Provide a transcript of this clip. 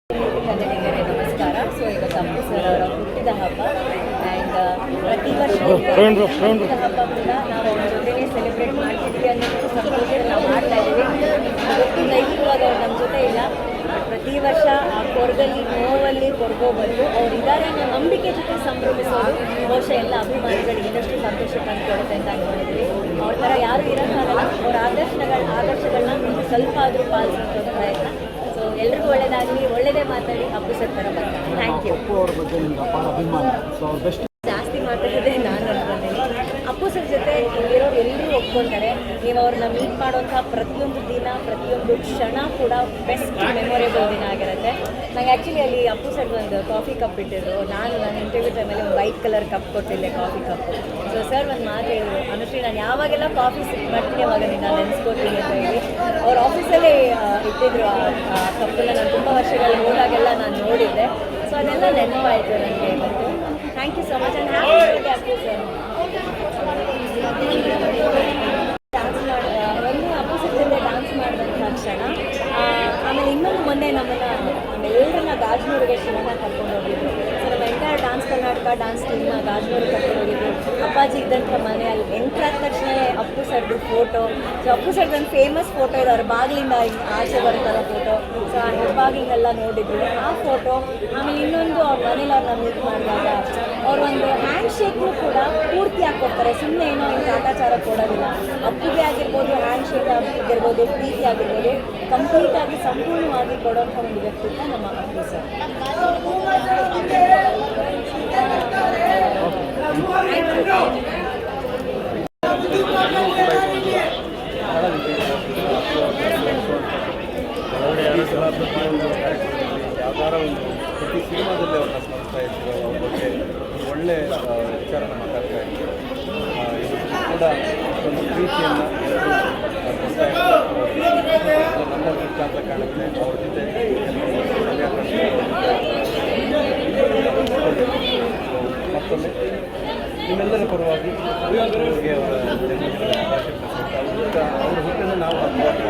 ಕನ್ನಡಿಗರೇ ನಮಸ್ಕಾರ. ಸೊ ಇವತ್ತು ಅಪ್ಪು ಸರ್ ಅವರ ಹುಟ್ಟಿದ ಹಬ್ಬ ಆ್ಯಂಡ್ ಪ್ರತಿ ವರ್ಷ ಹುಟ್ಟಿದ ಹಬ್ಬ ಕೂಡ ನಾವು ಅವ್ರ ಜೊತೆನೇ ಸೆಲೆಬ್ರೇಟ್ ಮಾಡ್ತಿದ್ವಿ ಅನ್ನೋದು ಸಂತೋಷದಲ್ಲಿ ನಾವು ಮಾಡ್ತಾ ಇದ್ದೀವಿ. ಇವತ್ತು ದೈಹಿಕವಾಗಿ ಅವ್ರು ನಮ್ಮ ಜೊತೆ ಇಲ್ಲ, ಪ್ರತಿ ವರ್ಷ ಆ ಕೊರಗಲ್ಲಿ ನೋವಲ್ಲಿ ಕೊರಗೋ ಬಂದು ಅವರಿದ್ದಾರೆ ಅನ್ನೋ ನಂಬಿಕೆ ಜೊತೆ ಸಂಭ್ರಮಿಸೋದು ಬಹುಶಃ ಎಲ್ಲ ಅಭಿಮಾನಿಗಳಿಗೆ ಇನ್ನಷ್ಟು ಸಂತೋಷ ತಂದುಕೊಡುತ್ತೆ ಅಂತ ಅಂದ್ಕೊಂಡಿದ್ವಿ. ಅವ್ರ ಥರ ಯಾರೂ ಇರೋಕ್ಕಾಗಲ್ಲ. ಅವ್ರ ಆದರ್ಶಗಳನ್ನ ಸ್ವಲ್ಪ ಆದರೂ ಪಾಲಿಸೋದು ಪ್ರಯತ್ನ. ಸೊ ಎಲ್ರಿಗೂ ಒಳ್ಳೇದಾಗಲಿ, ಒಳ್ಳೇದೇ ಮಾತಾಡಿ ಅಪ್ಪು ಸರ್ ಥರ ಬರ್ತಾರೆ. Thank you. ಜಾಸ್ತಿ ಮಾತಾಡಿದೆ ನಾನು ಅನ್ಕೊಂಡಿದ್ದೀನಿ. ಅಪ್ಪು ಸರ್ ಜೊತೆ ಇಲ್ಲಿರೋರು ಎಲ್ಲರೂ ಒಪ್ಕೊಳ್ತಾರೆ. ನೀವು ಅವ್ರನ್ನ ಮೀಟ್ ಮಾಡೋಂಥ ಪ್ರತಿಯೊಂದು ದಿನ, ಪ್ರತಿಯೊಂದು ಕ್ಷಣ ಕೂಡ ಬೆಸ್ಟ್ ಮೆಮೊರೇಬಲ್ ದಿನ ಆಗಿರುತ್ತೆ. ನಂಗೆ ಆ್ಯಕ್ಚುಲಿ ಅಲ್ಲಿ ಅಪ್ಪು ಸರ್ ಒಂದು ಕಾಫಿ ಕಪ್ ಇಟ್ಟಿದ್ರು. ನಾನು ಇಂಟರ್ವ್ಯೂ ಟೈಮಲ್ಲಿ ಒಂದು ವೈಟ್ ಕಲರ್ ಕಪ್ ಕೊಟ್ಟಿದ್ದೆ, ಕಾಫಿ ಕಪ್. ಸೊ ಸರ್ ಒಂದು ಮಾತು ಹೇಳಿದ್ರು, ಅನುಶ್ರೀ ನಾನು ಯಾವಾಗೆಲ್ಲ ಕಾಫಿ ಸಿಕ್ ಮಾಡ್ತೀನಿ ಅವಾಗ ನಾನು ನೆನೆಸ್ಕೋತೀನಿ ಅಂತ ಹೇಳಿ ಅವ್ರ ಆಫೀಸಲ್ಲೇ ಇಟ್ಟಿದ್ರು. ಆ ಕಪ್ಪನ್ನ ನಾನು ತುಂಬ ವರ್ಷಗಳು ಹೋದಾಗೆಲ್ಲ ನಾನು ನೋಡಿದ್ದೆ. ಸೊ ಅದೆಲ್ಲ ನೆನಪಾಯಿತು ನನಗೆ ಇವತ್ತು. Thank you so much and happy birthday Appu sir. Dance ಒಂದು ಅಪ್ಪು ಸರ್ ಜೊತೆ ಡ್ಯಾನ್ಸ್ ಮಾಡಿದಂಥ ಕ್ಷಣ. ಆಮೇಲೆ ಇನ್ನೊಂದು ಮೊನ್ನೆ ನಮ್ಮೆಲ್ಲರನ್ನ ಗಾಜನೂರಿಗೆ ಶಿವಣ್ಣ ಕರ್ಕೊಂಡು ಹೋಗಿದ್ರು. ಸೊ ನಮ್ಮ ಎಂಟೈರ್ ಡ್ಯಾನ್ಸ್ ಕರ್ನಾಟಕ ಡ್ಯಾನ್ಸ್ ಟೀಮ್ನ ಗಾಜನೂರಿಗೆ ಕರ್ಕೊಂಡು ಹೋಗಿದ್ರು. ಅಪ್ಪಾಜಿ ಇದ್ದಂಥ ಮನೆ ಅಲ್ಲಿ ಎಂಟ್ರಾದ ತಕ್ಷಣ ಅಪ್ಪು ಸರ್ದು ಫೋಟೋ. ಸೊ ಅಪ್ಪು ಸರ್ದು ಒಂದು ಫೇಮಸ್ ಫೋಟೋ ಇದೆ, ಅವ್ರ ಬಾಗಿಲಿಂದ ಆಚೆ ಬರ್ತಾರೋ ಫೋಟೋ. ಸೊ ಆ ಹೆಬ್ಬಾಗಿಲೆಲ್ಲ ನೋಡಿದ್ರು ಆ ಫೋಟೋ. ಆಮೇಲೆ ಇನ್ನೊಂದು ಅವ್ರ ಮನೇಲಿ ಅವ್ರನ್ನ ಮೀಟ್ ಮಾಡಿದಾಗ ಅವ್ರೊಂದು ಹ್ಯಾಂಡ್ ಶೇಕ್ನು ಕೂಡ ಪೂರ್ತಿ ಹಾಕ್ಕೊಡ್ತಾರೆ, ಸುಮ್ಮನೆ ಏನೋ ಹಿಂಗೆ ಕಾಟಾಚಾರ ಕೊಡೋದಿಲ್ಲ. ಅಪ್ಪುಗೆ ಆಗಿರ್ಬೋದು, ಹ್ಯಾಂಡ್ ಶೇಕ್ ಆಗಿರ್ಬೋದು, ಪ್ರೀತಿ ಆಗಿರ್ಬೋದು, ಕಂಪ್ಲೀಟಾಗಿ ಸಂಪೂರ್ಣವಾಗಿ ಕೊಡೋಂಥ ಒಂದು ವ್ಯಕ್ತಿತ್ವ ನಮ್ಮ ಅಪ್ಪು ಸರ್. ಯಾವ್ದಾರ ಒಂದು ಪ್ರತಿ ಸಿನಿಮಾದಲ್ಲಿ ಅವ್ರನ್ನ ಸ್ಮರಿಸ್ತಾ ಇದ್ರು, ಅವ್ರ ಬಗ್ಗೆ ಒಳ್ಳೆ ವಿಚಾರನ ಮಾತಾಡ್ತಾ ಇದ್ರು. ಇದು ಕೂಡ ಒಂದು ಪ್ರೀತಿಯನ್ನು ಕೊಡ್ತಾ ಇದ್ರು. ನಮ್ಮ ದೃಷ್ಟಾಂತ ಕಾಣುತ್ತೆ. ಅವ್ರ ಜೊತೆ ಮತ್ತೊಮ್ಮೆ ನಿಮ್ಮೆಲ್ಲರ ಪರವಾಗಿ ಅವರಿಗೆ ಅವರ ಜನ್ಮದಿನದ ಶುಭಾಶಯ. ಅವ್ರ ಹುಟ್ಟನ್ನು ನಾವು ಹಬ್ಬವಾಗಿ